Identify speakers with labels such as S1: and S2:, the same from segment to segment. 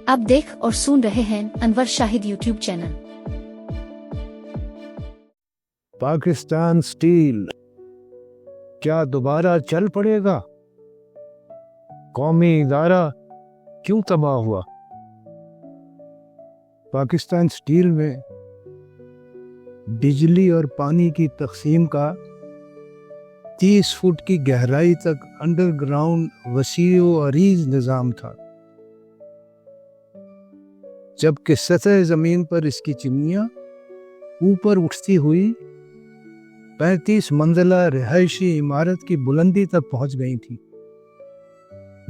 S1: आप देख और सुन रहे हैं Anwar Shahid YouTube channel.
S2: Pakistan steel क्या दोबारा चल पड़ेगा? कौमी इदारा क्यों तबाह हुआ? पाकिस्तान स्टील में बिजली और पानी की तकसीम का 30 फुट की गहराई तक अंडरग्राउंड वसीअ व अरीज निज़ाम था, जबकि सतह ज़मीन पर इसकी चिमनियाँ ऊपर उठती हुई 35 मंजिला रिहायशी इमारत की बुलंदी तक पहुँच गई थी,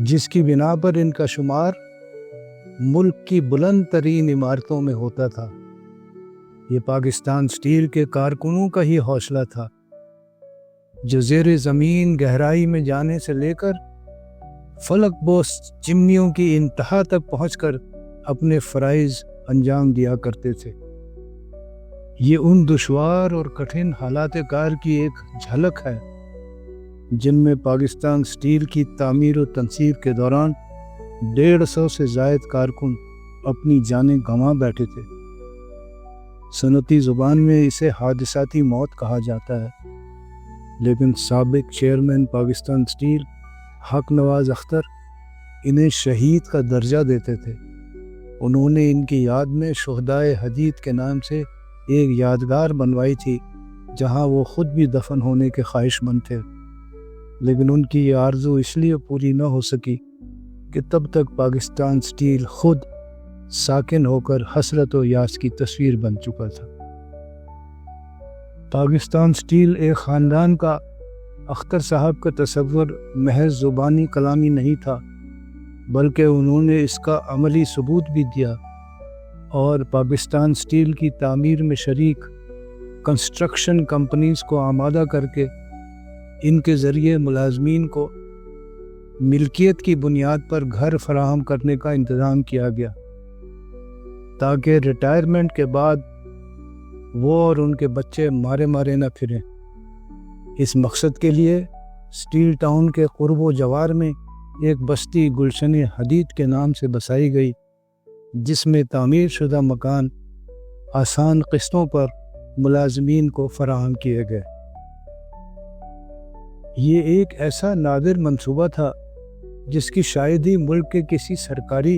S2: जिसकी बिना पर इनका शुमार मुल्क की बुलंद तरीन इमारतों में होता था। ये पाकिस्तान स्टील के कारकुनों का ही हौसला था, जो ज़ेरे ज़मीन गहराई में जाने से लेकर फलक बोस चिमनियों की इंतहा तक पहुंचकर अपने फ़राइज़ अंजाम दिया करते थे। ये उन दुश्वार और कठिन हालात कार की एक झलक है जिनमें पाकिस्तान स्टील की तामीर व तनसीब के दौरान 150 से ज़ायद कारकुन अपनी जानें गंवा बैठे थे। सनती ज़ुबान में इसे हादसाती मौत कहा जाता है, लेकिन साबिक चेयरमैन पाकिस्तान स्टील हक नवाज अख्तर इन्हें शहीद का दर्जा देते थे। उन्होंने इनकी याद में शुहदाए हदीद के नाम से एक यादगार बनवाई थी, जहां वो खुद भी दफन होने के ख्वाहिशमंद थे, लेकिन उनकी ये आरज़ू इसलिए पूरी न हो सकी कि तब तक पाकिस्तान स्टील खुद साकिन होकर हसरत व यास की तस्वीर बन चुका था। पाकिस्तान स्टील एक ख़ानदान का अख्तर साहब का तसव्वुर महज ज़ुबानी कलामी नहीं था, बल्कि उन्होंने इसका अमली सबूत भी दिया और पाकिस्तान स्टील की तामीर में शरीक कंस्ट्रक्शन कंपनीज़ को आमादा करके इनके ज़रिए मुलाजमीन को मिल्कियत की बुनियाद पर घर फराहम करने का इंतज़ाम किया गया, ताकि रिटायरमेंट के बाद वो और उनके बच्चे मारे मारे न फिरें। इस मकसद के लिए स्टील टाउन के क़ुर्ब जवार में एक बस्ती गुलशन हदीद के नाम से बसाई गई, जिसमें तामीर शुदा मकान आसान किस्तों पर मुलाजमीन को फराहम किए गए। ये एक ऐसा नादिर मंसूबा था जिसकी शायद ही मुल्क के किसी सरकारी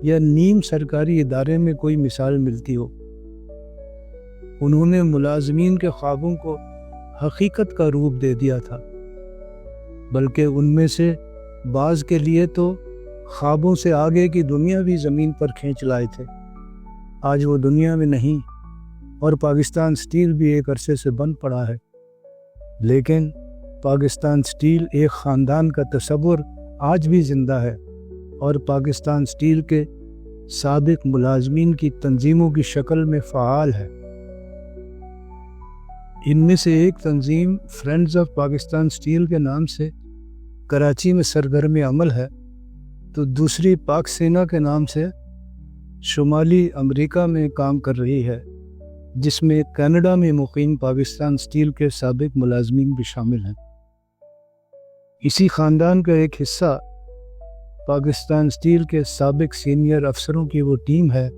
S2: या नीम सरकारी इदारे में कोई मिसाल मिलती हो। उन्होंने मुलाजमीन के ख्वाबों को हकीकत का रूप दे दिया था, बल्कि उनमें से बाज़ के लिए तो ख्वाबों से आगे की दुनिया भी ज़मीन पर खींच लाए थे। आज वो दुनिया में नहीं और पाकिस्तान स्टील भी एक अरसे से बंद पड़ा है, लेकिन पाकिस्तान स्टील एक ख़ानदान का तसव्वुर आज भी ज़िंदा है और पाकिस्तान स्टील के साबिक मुलाजमीन की तंजीमों की शक्ल में फ़आल है। इनमें से एक तंजीम फ्रेंड्स ऑफ पाकिस्तान स्टील के नाम से कराची में सरगर्म अमल है, तो दूसरी पाक सेना के नाम से शुमाली अमेरिका में काम कर रही है, जिसमें कनाडा में मुकीम पाकिस्तान स्टील के साबिक मुलाजमीन भी शामिल हैं। इसी ख़ानदान का एक हिस्सा पाकिस्तान स्टील के साबिक सीनियर अफसरों की वो टीम है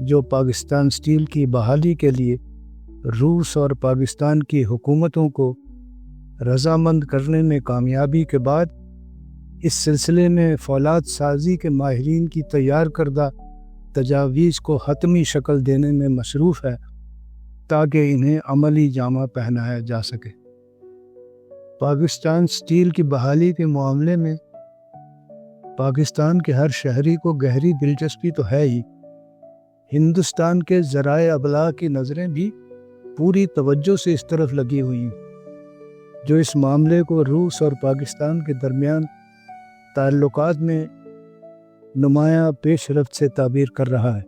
S2: जो पाकिस्तान स्टील की बहाली के लिए रूस और पाकिस्तान की हुकूमतों को रजामंद करने में कामयाबी के बाद इस सिलसिले में फौलाद साजी के माहिरीन की तैयार करदा तजावीज़ को हतमी शक्ल देने में मशरूफ़ है, ताकि इन्हें अमली जामा पहनाया जा सके। पाकिस्तान स्टील की बहाली के मामले में पाकिस्तान के हर शहरी को गहरी दिलचस्पी तो है ही, हिंदुस्तान के ज़राए अबलाग की नज़रें भी पूरी तवज्जो से इस तरफ लगी हुई हैं, जो इस मामले को रूस और पाकिस्तान के दरमियान ताल्लुकात में नुमायाँ पेशरफ्त से ताबीर कर रहा है।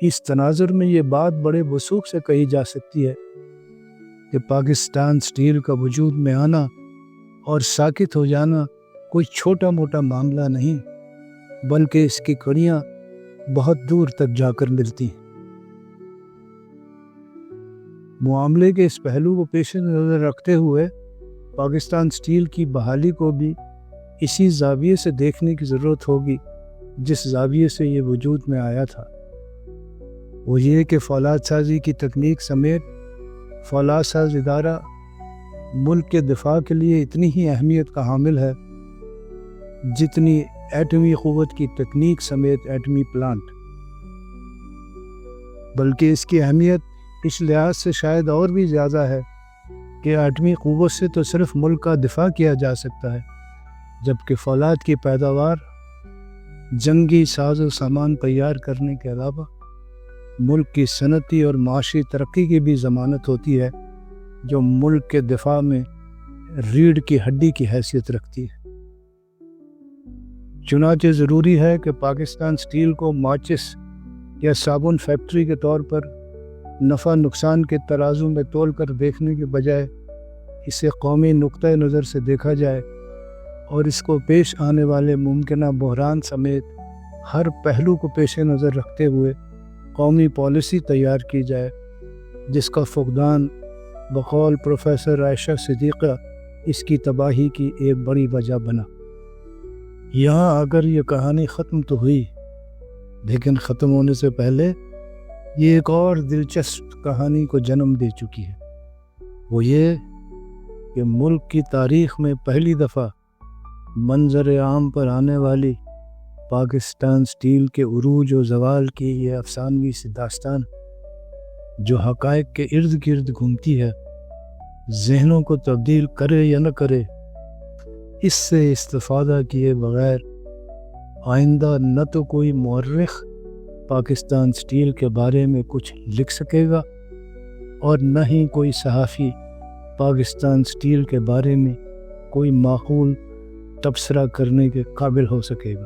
S2: इस तनाजुर में ये बात बड़े वसूख से कही जा सकती है कि पाकिस्तान स्टील का वजूद में आना और साकित हो जाना कोई छोटा मोटा मामला नहीं, बल्कि इसकी कड़ियाँ बहुत दूर तक जाकर मिलती हैं। मामले के इस पहलू को पेश नज़र रखते हुए पाकिस्तान स्टील की बहाली को भी इसी ज़ाविये से देखने की ज़रूरत होगी جس زاویے سے یہ وجود میں آیا تھا وہ یہ کہ فولاد سازی کی تکنیک سمیت فولاد ساز ادارہ ملک کے دفاع کے لیے اتنی ہی اہمیت کا حامل ہے جتنی ایٹمی قوت کی تکنیک سمیت ایٹمی پلانٹ، بلکہ اس کی اہمیت اس لحاظ سے شاید اور بھی زیادہ ہے کہ ایٹمی قوت سے تو صرف ملک کا دفاع کیا جا سکتا ہے، جبکہ فولاد کی پیداوار جنگی ساز و سامان تیار کرنے کے علاوہ ملک کی صنعتی اور معاشی ترقی کی بھی ضمانت ہوتی ہے، جو ملک کے دفاع میں ریڑھ کی ہڈی کی حیثیت رکھتی ہے۔ چنانچہ ضروری ہے کہ پاکستان سٹیل کو ماچس یا صابن فیکٹری کے طور پر نفع نقصان کے ترازو میں تول کر دیکھنے کے بجائے اسے قومی نقطۂ نظر سے دیکھا جائے اور اس کو پیش آنے والے ممکنہ بحران سمیت ہر پہلو کو پیش نظر رکھتے ہوئے قومی پالیسی تیار کی جائے، جس کا فقدان بقول پروفیسر عائشہ صدیقہ اس کی تباہی کی ایک بڑی وجہ بنا۔ یہاں اگر یہ کہانی ختم تو ہوئی، لیکن ختم ہونے سے پہلے یہ ایک اور دلچسپ کہانی کو جنم دے چکی ہے۔ وہ یہ کہ ملک کی تاریخ میں پہلی دفعہ منظر عام پر آنے والی پاکستان سٹیل کے عروج و زوال کی یہ افسانوی سی داستان جو حقائق کے ارد گرد گھومتی ہے، ذہنوں کو تبدیل کرے یا نہ کرے، اس سے استفادہ کیے بغیر آئندہ نہ تو کوئی مورخ پاکستان سٹیل کے بارے میں کچھ لکھ سکے گا اور نہ ہی کوئی صحافی پاکستان سٹیل کے بارے میں کوئی معقول تبصرہ کرنے کے قابل ہو سکے گا۔